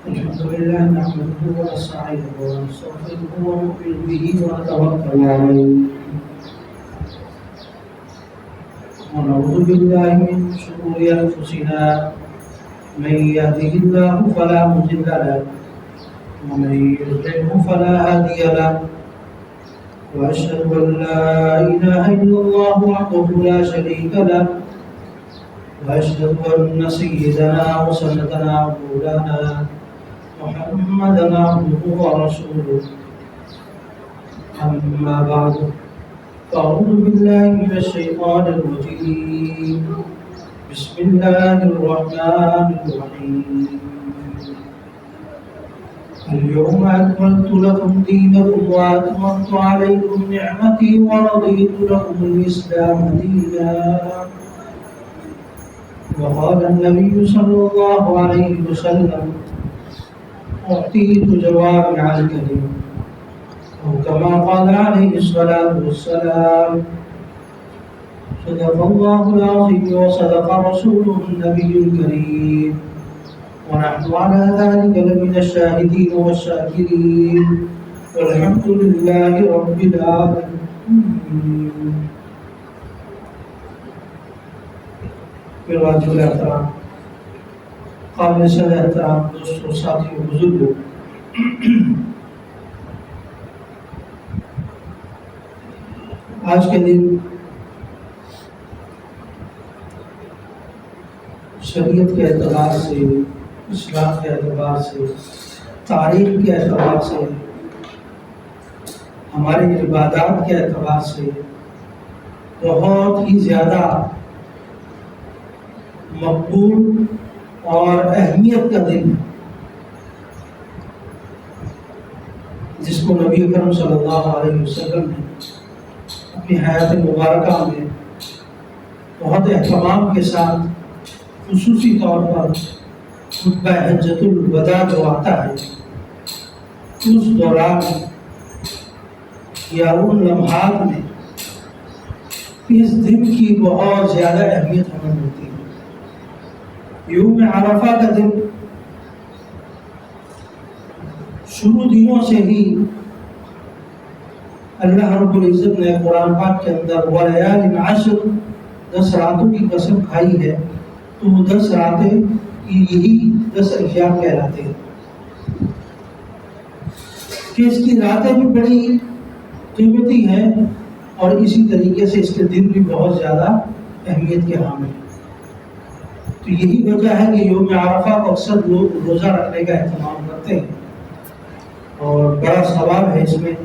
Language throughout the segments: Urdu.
الحمد لله نحمده ونستعينه ونستغفره ونؤمن به ونتوكل عليه ونعوذ بالله من شرور انفسنا من يهده الله فلا مضل له ومن يضلله فلا هادي له واشهد ان لا اله الا الله وحده لا شريك له واشهد ان سيدنا وسندنا ومولانا محمدا عبده ورسوله اما بعد فاعوذ بالله من الشيطان الرجيم بسم الله الرحمن الرحيم اليوم أكملت لكم دينكم وأتممت عليكم نعمتي ورضيت لكم الإسلام دينا وقال النبي صلى الله عليه وسلم أعطيت جوامع الكلم أو كما قال عليه الصلاة والسلام صدق الله العظيم وصدق رسوله النبي الكريم ونحن على ذلك لمن الشاهدين والشاكرين والحمد لله رب العالمين. واجب الاحترام قابل صد احترام دوستوں ساتھیوں بزرگوں، آج کے دن شریعت کے اعتبار سے، اسلام کے اعتبار سے، تاریخ کے اعتبار سے، ہمارے عبادات کے اعتبار سے بہت ہی زیادہ مقبول اور اہمیت کا دن ہے، جس کو نبی اکرم صلی اللہ علیہ وسلم نے اپنی حیات مبارکہ میں بہت اہتمام کے ساتھ خصوصی طور پر خطبہ حجۃ الوداع جو آتا ہے اس دوران یا ان لمحات میں اس دن کی بہت زیادہ اہمیت ہمیں ملتی ہے۔ یوم عرفہ کا دن شروع دنوں سے ہی اللہ رب العزت نے قرآن پاک کے اندر وَلَيَالٍ عَشْرٍ 10 راتوں کی قسم کھائی ہے، تو وہ 10 راتیں یہی 10 ایام کہلاتے ہیں کہ اس کی راتیں بھی بڑی قیمتی ہیں اور اسی طریقے سے اس کے دن بھی بہت زیادہ اہمیت کے حامل ہیں۔ تو یہی وجہ ہے کہ یوم عرفہ کو اکثر لوگ روزہ رکھنے کا اہتمام کرتے ہیں اور بڑا ثواب ہے اس میں،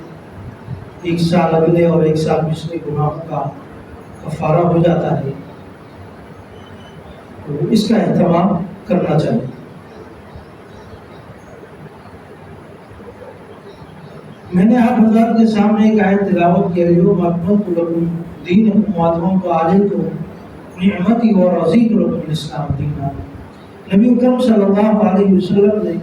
1 سال اگلے اور 1 سال پچھلے گناہوں کا کفارہ ہو جاتا ہے، تو اس کا اہتمام کرنا چاہیے۔ میں نے آپ حضرات کے سامنے ایک آیت تلاوت کی، اليوم اکملت لکم دینکم واتممت علیکم نعمتی ورضیت لکم الاسلام دینا۔ نبی اکرم صلی اللہ علیہ وسلم نے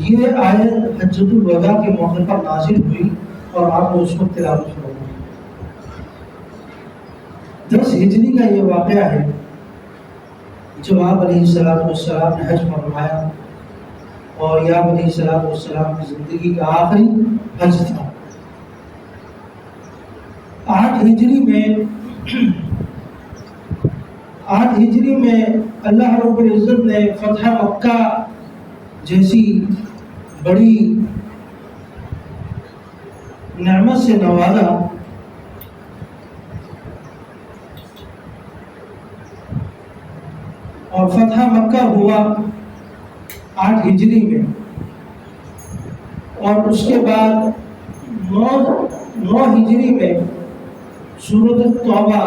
یہ آیت حجۃ الوداع کے موقع پر نازل ہوئی اور آپ نے اس وقت تلاوت فرمائی۔ 10 ہجری کا یہ واقعہ ہے جب آپ علیہ السلام نے حج فرمایا اور یا علیہ السلام کی زندگی کا آخری حج تھا۔ 8 ہجری میں اللہ رب العزت نے فتح مکہ جیسی بڑی نعمت سے نوازا، اور فتح مکہ ہوا 8 ہجری میں، اور اس کے بعد 9 ہجری میں سورۃ التوبہ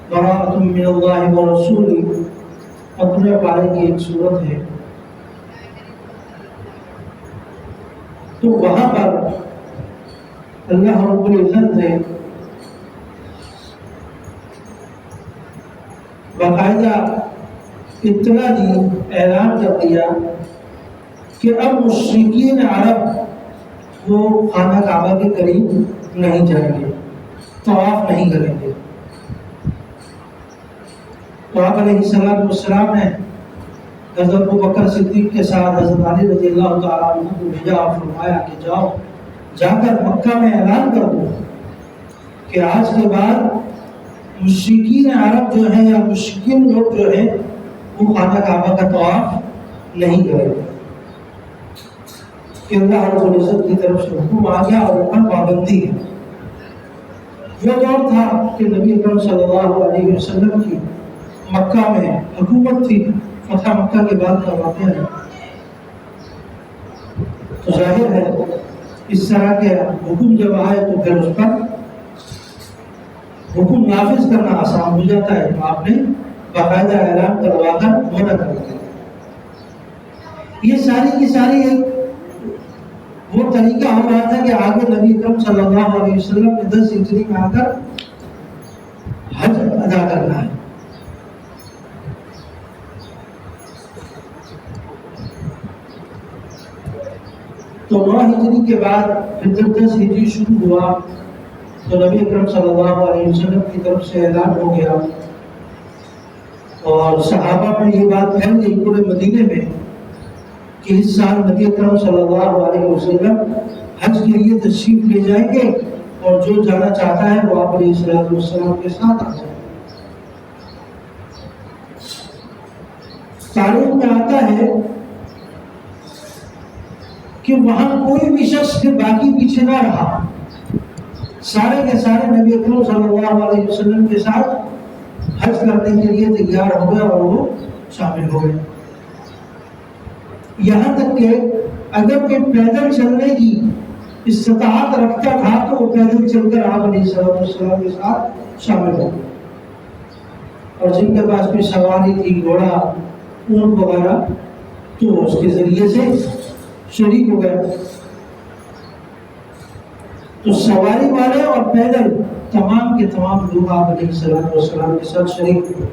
براءۃ من اللہ ورسولہ 15 پارے کی ایک سورت ہے، تو وہاں پر اللہ رب العزت نے باقاعدہ اطلاع دی، اعلان کر دیا کہ اب مشرکین عرب وہ خانہ کعبہ کے قریب نہیں جائیں گے، طواف نہیں کریں گے۔ تو آپ علیہ السلام نے حضرت ابوبکر صدیق کے ساتھ حضرت علی رضی اللہ تعالیٰ عنہ کو بھیجا اور فرمایا کہ جاؤ جا کر مکہ میں اعلان کر دو کہ آج کے بعد مشرکین عرب جو ہیں یا مشرکین لوگ جو ہیں وہ خانہ کعبہ کا طواف نہیں کریں گے، کہ اللہ رب العزت کی طرف سے حکم آ گیا اور اوپر پابندی ہے۔ وہ دور تھا کہ نبی اکرم صلی اللہ علیہ وسلم کی مکہ میں حکومت تھی، فتح مکہ کے بعد کا واقعہ ہے، تو ظاہر ہے اس طرح کے حکم جب آئے تو پھر اس پر حکم نافذ کرنا آسان ہو جاتا ہے، تو آپ نے باقاعدہ اعلان کروا کر منع کر دیا۔ یہ ساری کی ساری ایک وہ طریقہ ہو رہا تھا کہ آگے نبی اکرم صلی اللہ علیہ وسلم نے 10 ہجری میں آ کر حج ادا کرنا ہے۔ تو 9 ہجری کے بعد پھر جب 10 ہجری شروع ہوا تو نبی اکرم صلی اللہ علیہ وسلم کی طرف سے اعلان ہو گیا اور صحابہ میں یہ بات پھیل گئی پورے مدینے میں کہ اس سال نبی اکرم صلی اللہ علیہ وسلم حج کے لیے تشریف لے جائیں گے اور جو جانا چاہتا ہے وہ آپ علیہ السلام کے ساتھ آ جائے۔ تاریخ میں آتا ہے کہ وہاں کوئی بھی شخص کے باقی پیچھے نہ رہا، سارے کے سارے نبی اکرم صلی اللہ علیہ وسلم کے ساتھ حج کرنے کے لیے تیار ہو گئے اور وہ شامل ہو گئے۔ یہاں تک کہ اگر کوئی پیدل چلنے کی استطاعت رکھتا تھا تو وہ پیدل چل کر آپ علیہ السلام کے ساتھ شامل ہو گئے، اور جن کے پاس کوئی سواری تھی، گھوڑا، اونٹ وغیرہ، تو اس کے ذریعے سے شریک ہو گئے۔ تو سواری والے اور پیدل تمام کے تمام لوگ آپ علیہ السلام کے ساتھ شریک ہوئے،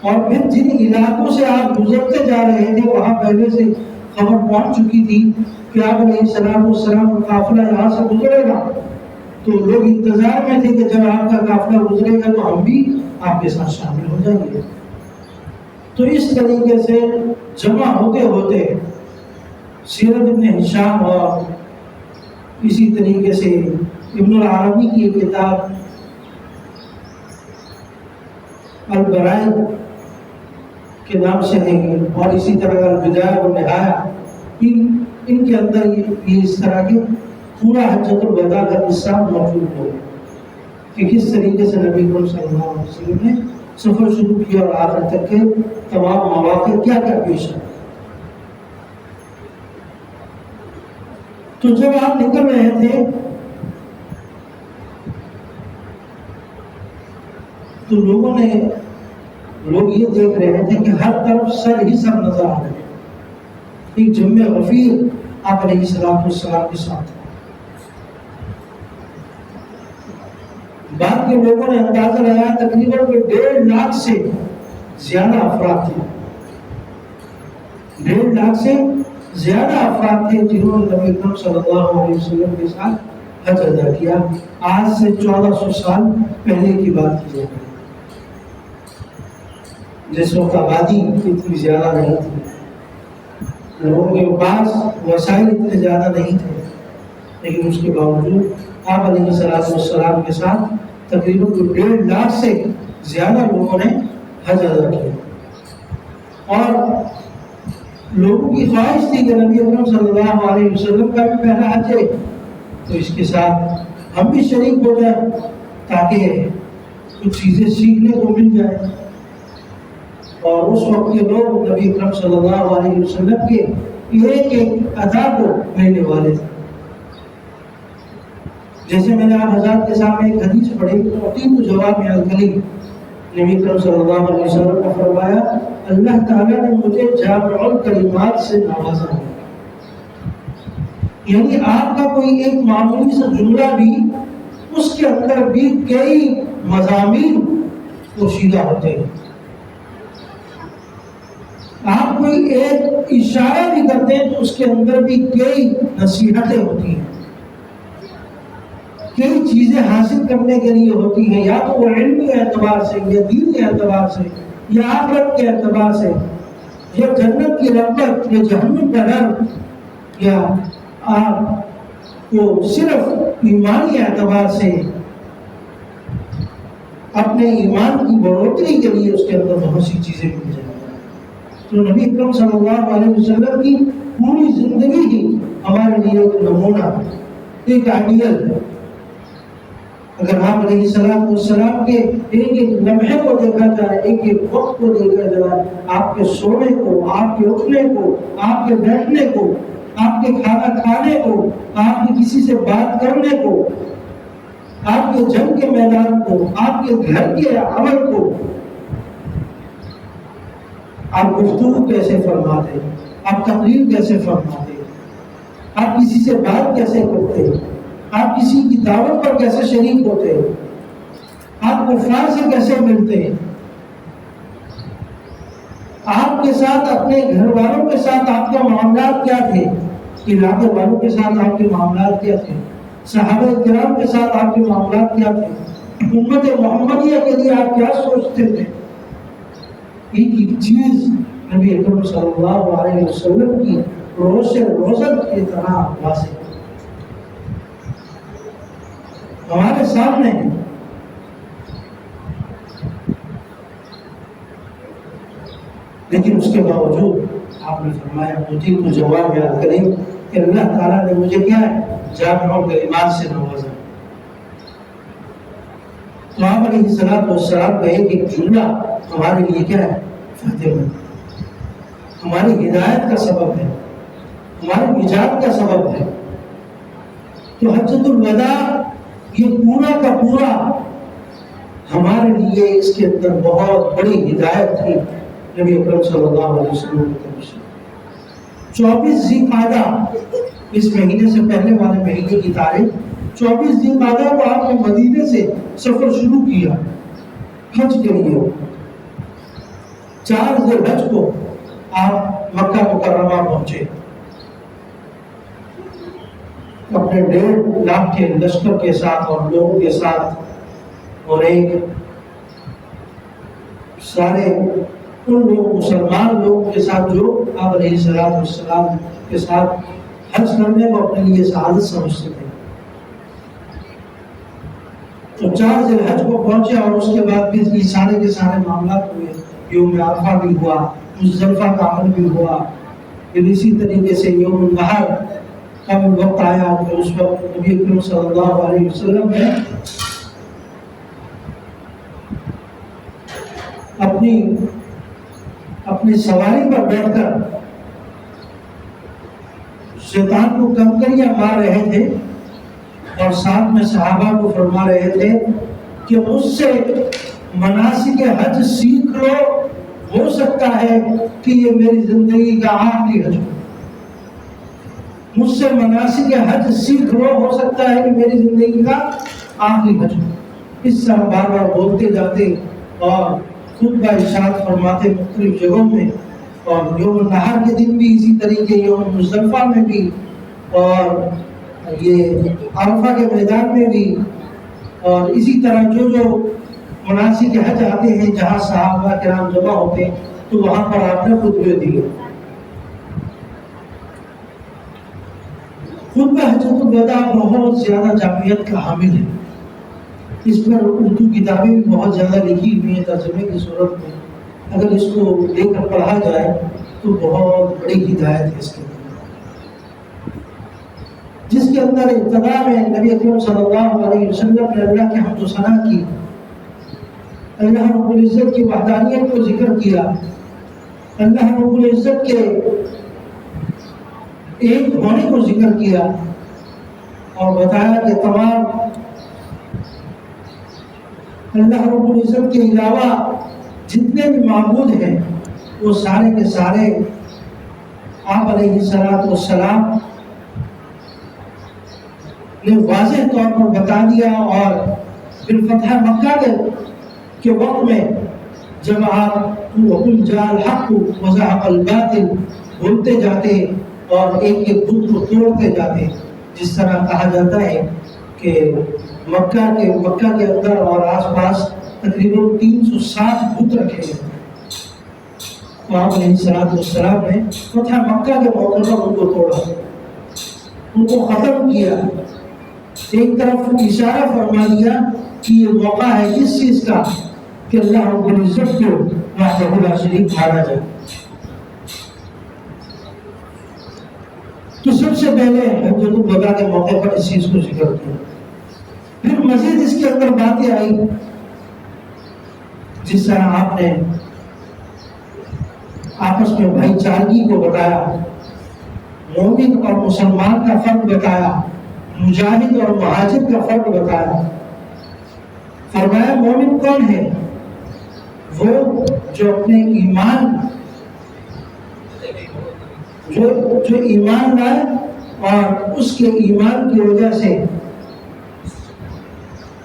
اور پھر جن علاقوں سے آپ گزرتے جا رہے تھے وہاں پہلے سے خبر پہنچ چکی تھی کہ آپ علیہ السلام کا قافلہ یہاں سے گزرے گا، تو لوگ انتظار میں تھے کہ جب آپ کا قافلہ گزرے گا تو ہم بھی آپ کے ساتھ شامل ہو جائیں گے۔ تو اس طریقے سے جمع ہوتے ہوتے سیرت ابن ہشام اور اسی طریقے سے ابن العربی کی ایک کتاب البرائد کے نام سے ہے، اور اسی طرح البدایہ والنہایہ، ان کے اندر یہ اس طرح کے پورا حجۃ الوداع کا قصہ موجود ہے کہ کس طریقے سے نبی اکرم صلی اللہ علیہ وسلم نے سفر شروع کیا اور آخر تک کے تمام مواقع کیا کیا پیش آئے۔ تو جب آپ نکل رہے تھے تو لوگ یہ دیکھ رہے تھے کہ ہر طرف سر ہی سر نظر آ رہے ہیں، ایک جمع غفیر آپ علیہ السلام کے ساتھ۔ بعد کے لوگوں نے اندازہ لگایا تقریباً 1.5 لاکھ سے زیادہ افراد تھے، 1.5 لاکھ سے زیادہ افراد تھے جنہوں نے نبی اکرم صلی اللہ علیہ وسلم کے ساتھ حج ادا کیا۔ آج سے 1400 سال پہلے کی بات کی جائے، جس وقت آبادی اتنی زیادہ نہیں تھی، لوگوں کے پاس وسائل اتنے زیادہ نہیں تھے، لیکن اس کے باوجود آپ علیہ السلام کے ساتھ تقریباً 1.5 لاکھ سے زیادہ لوگوں نے حج ادا کیا، اور لوگوں کی خواہش تھی کہ نبی اکرم صلی اللہ علیہ وسلم کا بھی پہلا حج ہے تو اس کے ساتھ ہم بھی شریک ہو جائیں تاکہ کچھ چیزیں سیکھنے کو مل جائیں۔ اور اس وقت کے لوگ نبی اکرم صلی اللہ علیہ وسلم کے ایک ایک ادا کو لینے والے تھے۔ جیسے میں نے آپ حضرات کے سامنے ایک حدیث پڑھی، تو جواب میں الکلیم، نبی اکرم صلی اللہ علیہ وسلم نے فرمایا اللہ تعالیٰ نے مجھے جامع الکلمات سے نوازا ہے، یعنی آپ کا کوئی ایک معمولی سا جملہ بھی اس کے اندر بھی کئی مضامین پوشیدہ ہوتے ہیں، آپ کوئی ایک اشارہ بھی کرتے ہیں تو اس کے اندر بھی کئی نصیحتیں ہوتی ہیں، کئی چیزیں حاصل کرنے کے لیے ہوتی ہیں، یا تو وہ علمی اعتبار سے یا دین کے اعتبار سے یا آخرت کے اعتبار سے، یا جنت کی رغبت یا جہنم کا ڈر، یا آپ کو صرف ایمانی اعتبار سے اپنے ایمان کی بڑھوتری کے لیے اس کے اندر بہت سی چیزیں مل جائیں گی۔ تو نبی اکرم صلی اللہ علیہ وسلم کی پوری زندگی ہی ہمارے لیے ایک نمونہ، ایک آئیڈیل ہے۔ اگر آپ علیہ السلام کے ایک ایک لمحے کو دیکھا جائے، ایک ایک وقت کو دیکھا جائے، آپ کے سونے کو، آپ کے اٹھنے کو، آپ کے بیٹھنے کو، آپ کے کھانا کھانے کو، آپ کے کسی سے بات کرنے کو، آپ کے جنگ کے میدان کو، آپ کے گھر کے عمل کو، آپ گفتگو کیسے فرماتے، آپ تقریر کیسے فرماتے، آپ کسی سے بات کیسے کرتے، آپ کسی کی دعوت پر کیسے شریک ہوتے، آپ کفار سے کیسے ملتے، آپ کے ساتھ، اپنے گھر والوں کے ساتھ آپ کے معاملات کیا تھے، علاقے والوں کے ساتھ آپ کے معاملات کیا تھے، صحابہ کرام کے ساتھ آپ کے معاملات کیا تھے، امت محمدیہ کے لیے آپ کیا سوچتے تھے۔ ایک ایک چیز نبی اکرم صلی اللہ علیہ وسلم کی روزن کی طرح واضح ہمارے سامنے ہے۔ لیکن اس کے باوجود آپ نے فرمایا مجھے تو جواب یاد کریں کہ اللہ تعالیٰ نے مجھے کیا ہے، جامع کلمات سے نوازا۔ تو آپ علیہ السلام کا ایک ایک جملہ ہمارے لیے کیا ہے، فائدہ مند، ہماری ہدایت کا سبب ہے، ہماری نجات کا سبب ہے۔ تو حجۃ الوداع یہ پورا کا پورا ہمارے لیے اس کے اندر بہت بڑی ہدایت تھی نبی اکرم صلی اللہ علیہ وسلم کی طرف سے۔ 24 ذی قعدہ، اس مہینے سے پہلے والے مہینے کی تاریخ 24 ذی قعدہ کو آپ نے مدینے سے سفر شروع کیا حج کے لیے۔ 4 ذی الحج کو آپ مکہ مکرمہ پہنچے، اپنے 1.5 لاکھ کے لشکر کے ساتھ اور لوگوں کے ساتھ، اور ایک سارے ان لوگ مسلمان لوگوں کے ساتھ جو آپ علیہ السلام کے ساتھ حج کرنے کو اپنے لیے سعادت سمجھتے تھے۔ تو 4 ذی الحج کو پہنچے، اور اس کے بعد پھر یہ سارے کے سارے معاملات ہوئے، یوم عرفہ بھی ہوا، مزدلفہ کا عمل بھی ہوا، پھر اسی طریقے سے یوم النحر کا وقت آیا کہ اس وقت نبی اکرم صلی اللہ علیہ وسلم نے اپنی سواری پر بیٹھ کر شیطان کو کنکریاں مار رہے تھے، اور ساتھ میں صحابہ کو فرما رہے تھے کہ مجھ سے مناسک حج سیکھ لو، ہو سکتا ہے کہ یہ میری زندگی کا آخری حج ہو۔ مجھ سے مناسک حج سیکھ لو، ہو سکتا ہے کہ میری زندگی کا آخری حج ہو۔ اس طرح بار بار بولتے جاتے اور خطبہ ارشاد فرماتے مختلف جگہوں میں، اور یوم النحر کے دن بھی اسی طریقے، یوم مزدلفہ میں بھی، اور یہ عرفہ کے میدان میں بھی، اور اسی طرح جو جو مناسک حج آتے ہیں جہاں صحابہ کرام جمع ہوتے ہیں تو وہاں پر آپ نے خطبے دیے۔ خطبہ حجۃ الوداع بہت زیادہ جامعیت کا حامل ہے، اس پر اردو کتابیں بھی بہت زیادہ لکھی ہوئی ہیں ترجمے کی صورت میں، اگر اس کو لے کر پڑھا جائے تو بہت بڑی ہدایت ہے اس کے اندر، جس کے اندر ابتدا میں نبی اکرم صلی اللہ علیہ وسلم نے اللہ کی حمد و ثنا کی، اللہ رب العزت کی وحدانیت کو ذکر کیا، اللہ رب العزت کے ایک ہونے کو ذکر کیا، اور بتایا کہ تمام اللہ رب العزت کے علاوہ جتنے بھی معبود ہیں وہ سارے کے سارے آپ علیہ السلام نے واضح طور پر بتا دیا۔ اور پھر فتح مکہ کے وقت میں جب آپ وَقُلْ جَاءَ الْحَقُّ وَزَهَقَ الْبَاطِلُ بولتے جاتے اور ایک ایک بت کو توڑتے جاتے، جس طرح کہا جاتا ہے کہ مکہ کے اندر اور آس پاس تقریباً 360 بت رکھے گئے، تو آپ علیہ السلام نے فتح مکہ کے موقع پر ان کو توڑا، ان کو ختم کیا، ایک طرف اشارہ فرما دیا کہ یہ موقع ہے کس چیز کا کہ اللہ رب العزت کو وحدہ لا شریک مانا جائے۔ تو سب سے پہلے حجۃ الوداع کے موقع پر اس چیز کو ذکر کیا، پھر مزید اس کے اندر باتیں آئی، جس طرح آپ نے آپس میں بھائی چارگی کو بتایا، مومن اور مسلمان کا فرق بتایا، مجاہد اور مہاجر کا فرق بتایا۔ فرمایا مومن کون ہے؟ وہ جو اپنے ایمان جو ایمان لائے اور اس کے ایمان کی وجہ سے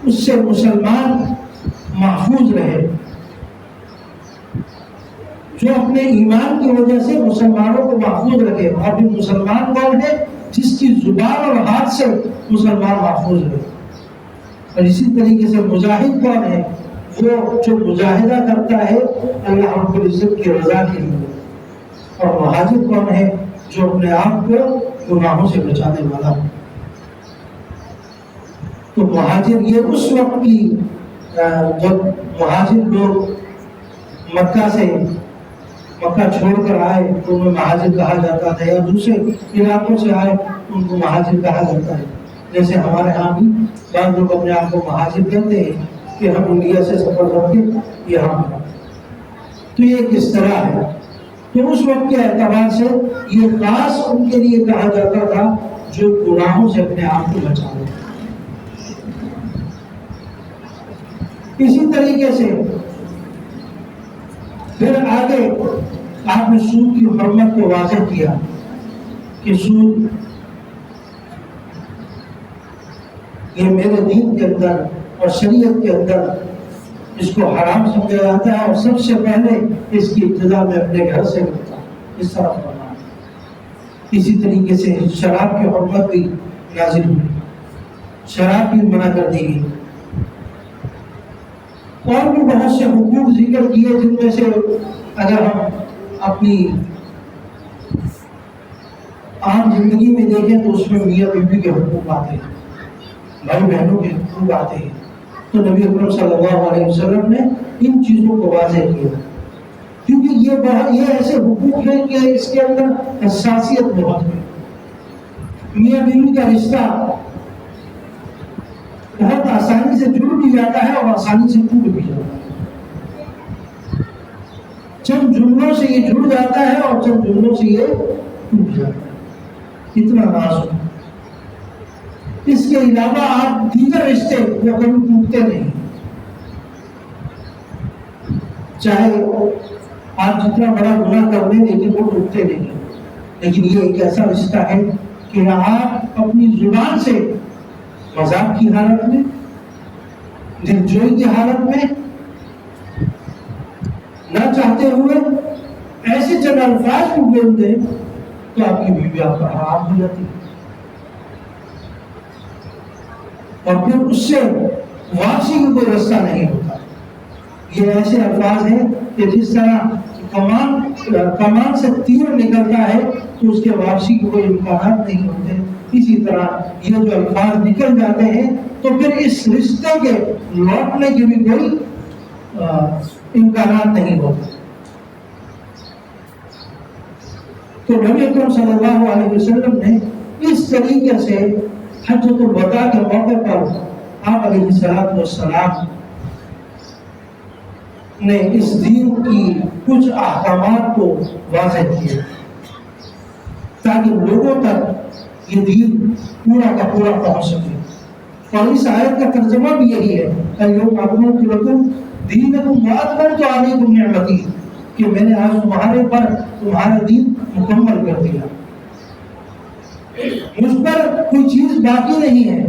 اس سے مسلمان محفوظ رہے، جو اپنے ایمان کی وجہ سے مسلمانوں کو محفوظ رکھے۔ اور پھر مسلمان کون ہے؟ جس کی زبان اور ہاتھ سے مسلمان محفوظ رہے۔ اور اسی طریقے سے مجاہد کون ہے؟ وہ جو مجاہدہ کرتا ہے اللہ رب العزت کی رضا کے لیے۔ اور مہاجر کون ہے؟ جو اپنے آپ کو گناہوں سے بچانے والا ہے۔ تو مہاجر یہ اس وقت کی جب مہاجر لوگ مکہ چھوڑ کر آئے تو انہیں مہاجر کہا جاتا تھا، یا دوسرے علاقوں سے آئے ان کو مہاجر کہا جاتا ہے۔ جیسے ہمارے ہاں بھی بعض لوگ اپنے آپ کو مہاجر کہتے ہیں کہ ہم انڈیا سے سفر کر کے یہاں آئے۔ تو یہ کس طرح ہے؟ تو اس وقت کے اعتبار سے یہ خاص ان کے لیے کہا جاتا تھا جو گناہوں سے اپنے آپ کو بچا لے۔ اسی طریقے سے پھر آگے آپ نے سود کی حرمت کو واضح کیا کہ سود یہ میرے دین کے اندر اور شریعت کے اندر اس کو حرام سمجھا جاتا ہے، اور سب سے پہلے اس کی ابتدا میں اپنے گھر سے کرتا ہوں، اس طرح فرمایا۔ اسی طریقے سے شراب کی حرمت بھی نازل ہوئی، شراب بھی منع کر دی گئی۔ اور بھی بہت سے حقوق ذکر کیے، جن میں سے اگر ہم اپنی عام زندگی میں دیکھیں تو اس میں میاں بیوی کے حقوق آتے ہیں، بھائی بہنوں کے حقوق آتے ہیں۔ تو نبی اکرم صلی اللہ علیہ وسلم نے ان چیزوں کو واضح کیا، کیونکہ یہ ایسے حقوق ہیں کہ اس کے اندر حساسیت بہت ہے۔ میاں بیوی کا رشتہ بہت آسانی سے جڑ بھی جاتا ہے اور آسانی سے ٹوٹ بھی جاتا ہے۔ چند جملوں سے یہ جڑ جاتا ہے اور چند جملوں سے یہ ٹوٹ جاتا ہے، اتنا نازک ہے۔ اس کے علاوہ آپ دیگر رشتے وہ کبھی ٹوٹتے نہیں، چاہے آپ جتنا بڑا گناہ کر لیں لیکن وہ ٹوٹتے نہیں۔ لیکن یہ ایک ایسا رشتہ ہے کہ آپ اپنی زبان سے مذاق کی حالت میں، دلجوئی کی حالت میں، نہ چاہتے ہوئے ایسے چند الفاظ کو بول دیں تو آپ کی بیوی آپ کا حرام ہو جاتی ہے، اور پھر اس سے واپسی کا کوئی رستہ نہیں ہوتا۔ یہ ایسے الفاظ ہیں کہ جس طرح کمان سے تیر نکلتا ہے تو اس کے واپسی کے کوئی امکانات نہیں ہوتے، اسی طرح یہ جو الفاظ نکل جاتے ہیں تو پھر اس رشتے کے لوٹنے کے بھی کوئی امکانات نہیں ہوتے۔ تو نبی اکرم صلی اللہ علیہ وسلم نے اس طریقے سے حجۃ الوداع کے موقع پر آپ علیہ السلام نے اس دین کی کچھ احکامات کو واضح کیا تاکہ لوگوں تک یہ دین پورا کا پورا پہنچ سکے۔ اور اس آیت کا ترجمہ بھی یہی ہے، اليوم اکملت لکم دینکم واتممت علیکم نعمتی، کہ میں نے آج تمہارے پر تمہارا دین مکمل کر دیا، مجھ پر کوئی چیز باقی نہیں ہے۔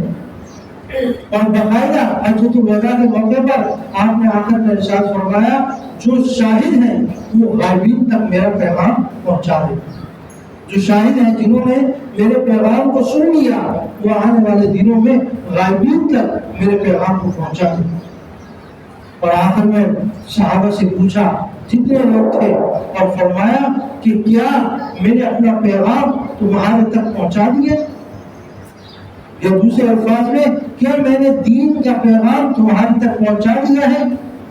اور باقاعدہ حجۃ الوداع کے موقع پر آپ نے آخر میں ارشاد فرمایا جو شاہد ہیں وہ غائبین تک میرا پیغام پہنچا دیں۔ جو شاہد ہیں جنہوں نے میرے پیغام کو سن لیا وہ آنے والے دنوں میں غائبین تک میرے پیغام کو پہنچا دیں۔ اور آخر میں صحابہ سے پوچھا جتنے لوگ تھے، اور فرمایا کہ کیا میں نے اپنا پیغام تمہارے تک پہنچا دیا؟ یا دوسرے الفاظ میں، کیا میں نے دین کا پیغام تمہارے تک پہنچا دیا ہے؟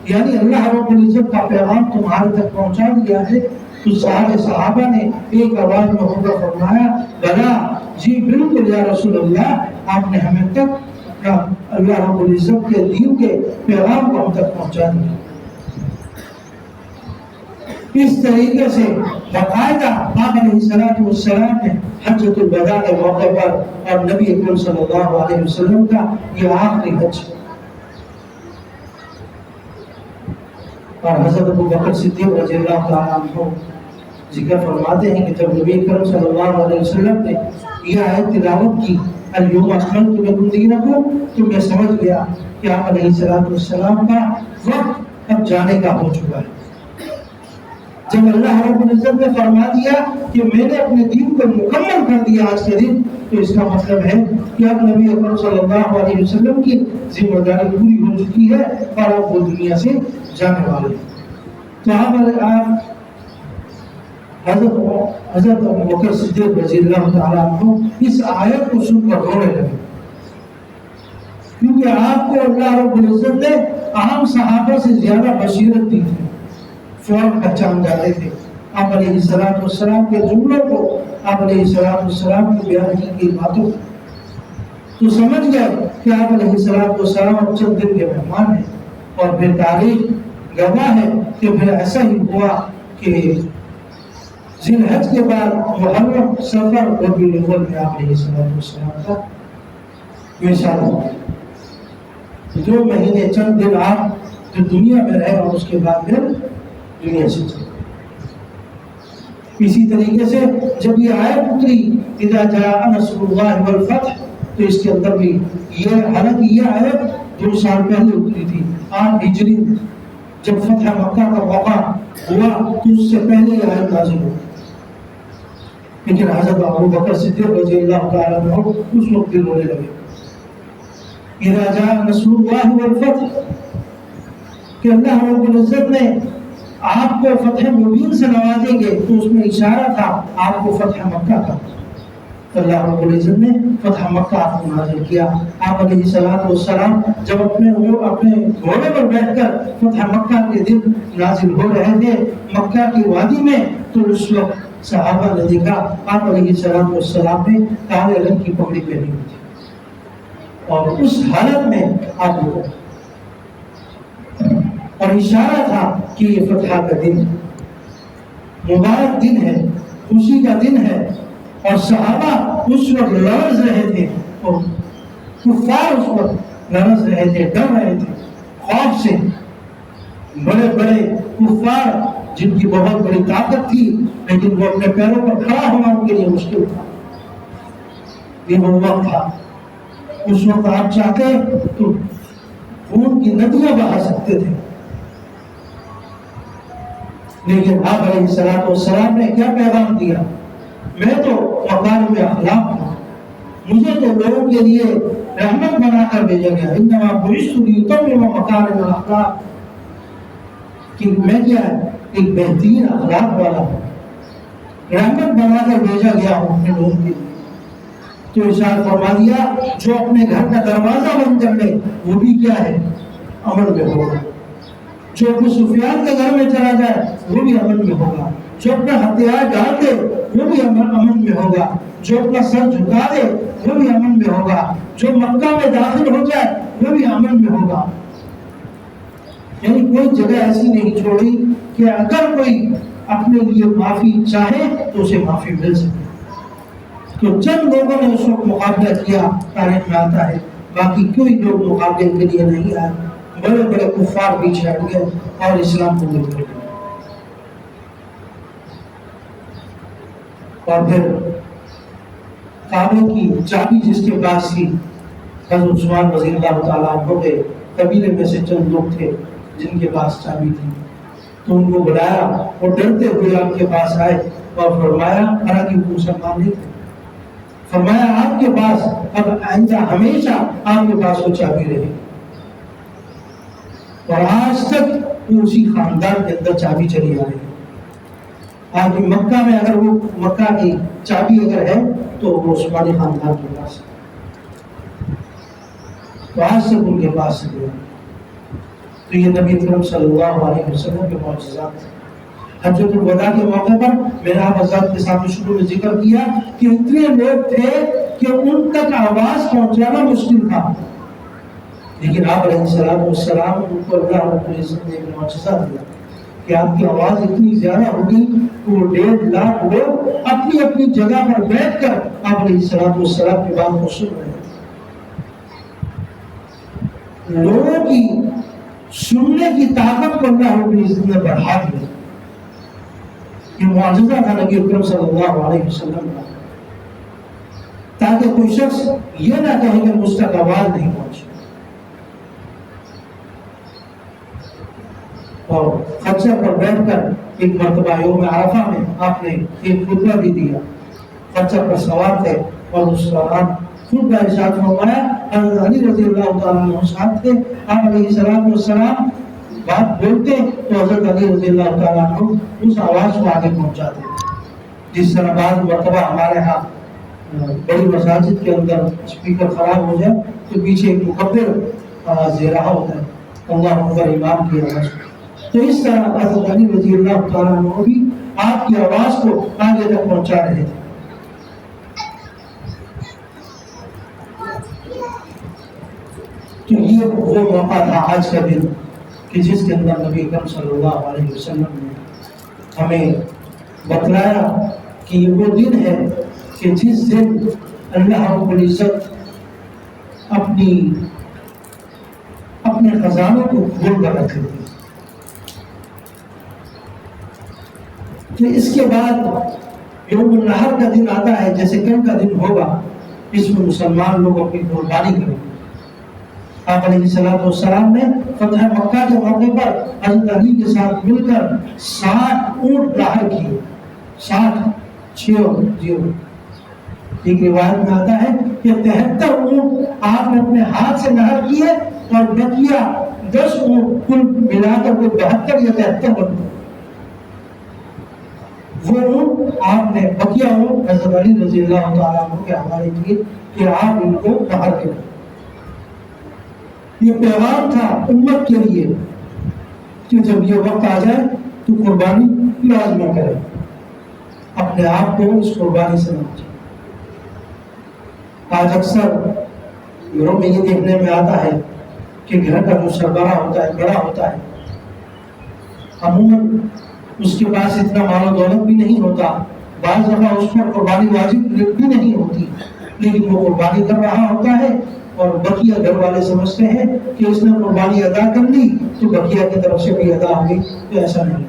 یعنی اللہ رب العزت کا پیغام تمہارے تک پہنچا دیا ہے؟ تو صحابہ نے ایک آواز میں ہو کر فرمایا، بلا، جی بالکل یا رسول اللہ، آپ نے ہمیں تک اللہ رب العزت کے دین کے پیغام کو ہم تک پہنچا دیا۔ اس طریقے سے باقاعدہ آپ علیہ السلام نے حجۃ الوداع کے موقع پر، اور نبی اکرم صلی اللہ علیہ وسلم کا یہ آخری حج، اور حضرت ابوبکر صدیق رضی اللہ تعالیٰ عنہ ذکر فرماتے ہیں کہ جب نبی اکرم صلی اللہ علیہ وسلم نے یہ آیت تلاوت کی، الیوم اکملت لکم دینکم، تو میں سمجھ گیا کہ آپ علیہ السلام کا وقت اب جانے کا ہو چکا ہے۔ جب اللہ رب العزت نے فرما دیا کہ میں نے اپنے دین کو مکمل کر دیا آج کے دن، تو اس کا مطلب ہے کہ اب نبی اکرم صلی اللہ علیہ وسلم کی ذمہ داری پوری ہو چکی ہے اور اب وہ دنیا سے جانے والے ہیں۔ تو آپ حضرت ابوبکر صدیق رضی اللہ تعالیٰ عنہ اس آیت کو سن کر رونے لگے، کیونکہ آپ کو اللہ رب العزت نے عام صحابہ سے زیادہ بصیرت دی تھی، فوراً پہچان جاتے تھے آپ علیہ السلام کے جملوں کو، آپ علیہ السلام کی بیان کی گئی باتوں کو، تو سمجھ گئے کہ آپ علیہ السلام اب چند دن کے مہمان ہیں۔ اور پھر تاریخ گواہ ہے کہ پھر ایسا ہی ہوا کہ ذی الحج کے بعد محرم، صفر، ربیع الاول میں آپ علیہ السلام کا وصال ہو گیا۔ 2 مہینے چند دن آپ جو دنیا میں رہے، اور اس کے بعد پھر دنیا سے چلے۔ اسی طریقے سے جب یہ آیت اتری اذا جاء نصر اللہ والفتح، تو اس کے اندر بھی حالانکہ یہ آیت 2 سال پہلے اتری تھی، 8 ہجری، جب فتح مکہ کا موقع ہوا تو اس سے پہلے یہ آیت نازل ہوئی، لیکن حضرت ابوبکر صدیق رضی اللہ تعالیٰ عنہ اس وقت دل رونے لگے۔ اذا جاء نصر اللہ والفتح، کہ اللہ رب العزت نے آپ کو فتح مبین سے نوازیں گے، تو اس میں اشارہ تھا آپ کو فتح مکہ کا۔ اللہ رب العزت نے فتح مکہ آپ کو نازل کیا۔ آپ علیہ السلام جب اپنے گھوڑے پر بیٹھ کر فتح مکہ کے دن نازل ہو رہے تھے مکہ کی وادی میں، تو اس وقت صحابہ نے دیکھا آپ علیہ السلام نے کالے رنگ کی پگڑی پہنی ہوئی تھی، اور اس حالت میں آپ لوگ، اور اشارہ تھا کہ یہ فتح کا دن، مبارک دن ہے، خوشی کا دن ہے۔ اور صحابہ اس وقت لرز رہے تھے، اور کفار اس وقت لرز رہے تھے، ڈر رہے تھے خوف سے۔ بڑے بڑے کفار جن کی بہت بڑی طاقت تھی، لیکن وہ اپنے پیروں پر کھڑا ہونا ان کے لیے مشکل تھا۔ یہ وہ وقت تھا، اس وقت آپ چاہتے تو خون کی ندیاں بہا سکتے تھے، لیکن آپ علیہ السلام نے کیا پیغام دیا؟ میں تو مکارم اخلاق ہوں، مجھے تو لوگوں کے لیے رحمت بنا کر بھیجا گیا، انما بعثت لاتمم مکارم الاخلاق، کہ میں کیا ہے ایک بہترین اخلاق والا ہوں، رحمت بنا کر بھیجا گیا ہوں اپنے لوگوں کے لیے۔ تو ارشاد فرما دیا جو اپنے گھر کا دروازہ بند کر لے وہ بھی کیا ہے، امن میں ہوگا۔ جو ابو سفیان کے گھر میں چلا جائے وہ بھی امن میں ہوگا۔ جو اپنا ہتھیار ڈال دے وہ بھی امن میں ہوگا۔ جو اپنا سر جھکا دے وہ بھی امن میں ہوگا۔ جو مکہ میں داخل ہو جائے وہ بھی امن میں ہوگا۔ یعنی کوئی جگہ ایسی نہیں چھوڑی کہ اگر کوئی اپنے لیے معافی چاہے تو اسے معافی مل سکے۔ تو چند لوگوں نے اس وقت مقابلہ کیا، تاریخ میں آتا ہے، باقی کوئی لوگ مقابلے کے لیے نہیں آئے۔ بڑے بڑے کفار پیچھے ہٹ گئے اور اسلام کو قبول کر لیا۔ اور پھر کعبے کی چابی جس کے پاس تھی، حضرت عثمان رضی اللہ تعالیٰ عنہ کے قبیلے میں سے چند لوگ تھے جن کے پاس چابی تھی، تو ان کو بلایا اور ڈرتے ہوئے آپ کے پاس آئے اور فرمایا، حالانکہ وہ مسلمان نہیں تھے، فرمایا آپ کے پاس اب آئندہ ہمیشہ آپ کے پاس وہ چابی رہے، اور آج تک وہ اسی خاندان کے اندر چابی چلی آ رہی ہے۔ آج بھی مکہ میں اگر وہ مکہ کی چابی اگر ہے تو وہ عثمانی خاندان کے پاس ہے، تو آج سے ان کے پاس سے گیا۔ تو یہ نبی اکرم صلی اللہ علیہ وسلم کے معجزات ہیں۔ حجۃ الوداع کے موقع پر میں نے آپ حضرات کے سامنے شروع میں ذکر کیا کہ اتنے لوگ تھے کہ ان تک آواز پہنچانا مشکل تھا، لیکن آپ علیہ السلام ان کو اللہ رب العزت نے ایک معجزہ دیا کہ آپ کی آواز اتنی زیادہ ہوگی کہ وہ 1.5 لاکھ لوگ اپنی اپنی جگہ پر بیٹھ کر آپ علیہ السلام کی بات کو سن رہے ہیں۔ لوگوں کی سننے کی طاقت کو اللہ رب العزت نے بڑھا دیا۔ یہ معجزہ تھا نبی اکرم صلی اللہ علیہ وسلم کا، تاکہ کوئی شخص یہ نہ کہے کہ مجھ تک آواز نہیں پہنچی۔ اور خچر پر بیٹھ کر ایک مرتبہ یوم عرفہ میں آپ نے ایک خطبہ بھی دیا، خچر پر سوار تھے اور اس دوران خود کا ارشاد فرمایا، حضرت علی رضی اللہ تعالیٰ عنہ ساتھ تھے، آپ علیہ السلام بات بولتے تو حضرت علی رضی اللہ تعالیٰ عنہ اس آواز کو آگے پہنچاتے۔ جس طرح بعض مرتبہ ہمارے ہاں بڑی مساجد کے اندر اسپیکر خراب ہو جائے تو پیچھے ایک مکبر آواز دے رہا ہوتا ہے، اللہ اکبر امام کی آواز، تو اس طرح حضرت علی رضی اللہ تعالیٰ عنہ بھی آپ کی آواز کو آگے تک پہنچا رہے تھے۔ تو یہ وہ موقع تھا آج کا دن کہ جس کے اندر نبی اکرم صلی اللہ علیہ وسلم نے ہمیں بتلایا کہ یہ وہ دن ہے کہ جس دن اللہ رب العزت اپنے خزانے کو کھول کر رکھ دیتے۔ کہ اس کے بعد یوم النحر کا دن آتا ہے، جیسے کل کا دن ہوگا، اس میں مسلمان لوگ اپنی قربانی کریں گے۔ آپ علیہ السلام نے فتح مکہ کے موقع پر حضرت علی کے ساتھ مل کر 60 اونٹ ظاہر کیے، 60 ایک روایت میں آتا ہے کہ 73 اونٹ آپ نے اپنے ہاتھ سے نہر کیے اور بقیہ 10 اونٹ کل ملا کر وہ 72 یا 73 بن گئے۔ وہ اونٹ آپ نے بقیہ اونٹ حضرت علی رضی اللہ تعالیٰ عنہ کے حوالے کیے کہ آپ ان کو نہر کریں۔ یہ پیغام تھا امت کے لیے کہ جب یہ وقت آ جائے تو قربانی لازمی کرے، اپنے آپ کو اس قربانی سے نہ۔ آج اکثر گھروں میں یہ دیکھنے میں آتا ہے کہ گھر کا جو سربراہ ہوتا ہے، بڑا ہوتا ہے، عموماً اس کے پاس اتنا مال و دولت بھی نہیں ہوتا، بعض دفعہ اس پر قربانی واجب بھی نہیں ہوتی، لیکن وہ قربانی کر رہا ہوتا ہے اور بقیہ گھر والے سمجھتے ہیں کہ اس نے قربانی ادا کر لی تو بقیہ کی طرف سے بھی ادا ہوگی، تو ایسا نہیں۔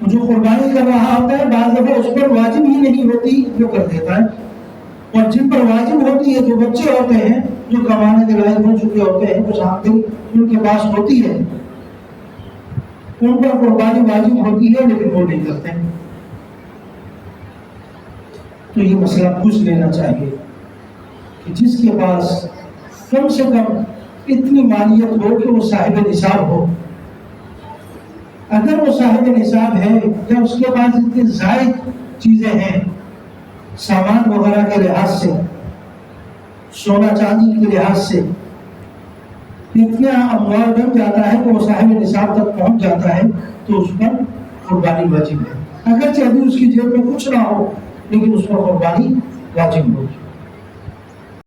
جو قربانی کر رہا ہوتا ہے بعض دفعہ اس پر واجب ہی نہیں ہوتی، وہ کر دیتا ہے، اور جن پر واجب ہوتی ہے جو بچے ہوتے ہیں، جو کمانے کے لائق ہو چکے ہوتے ہیں، کچھ آمدنی ان کے پاس ہوتی ہے، ان پر قربانی واجب ہوتی ہے لیکن وہ نہیں کرتے۔ تو یہ مسئلہ پوچھ لینا چاہیے کہ جس کے پاس کم سے کم اتنی مالیت ہو کہ وہ صاحب نصاب ہو، اگر وہ صاحب نصاب ہے یا اس کے پاس اتنی زائد چیزیں ہیں سامان وغیرہ کے لحاظ سے، سونا چاندی کے لحاظ سے، اتنا اموال بن جاتا ہے کہ وہ صاحب نصاب تک پہنچ جاتا ہے، تو اس پر قربانی واجب ہے، اگرچہ ابھی اس کی جیب میں کچھ نہ ہو لیکن اس پر قربانی واجب ہوگی۔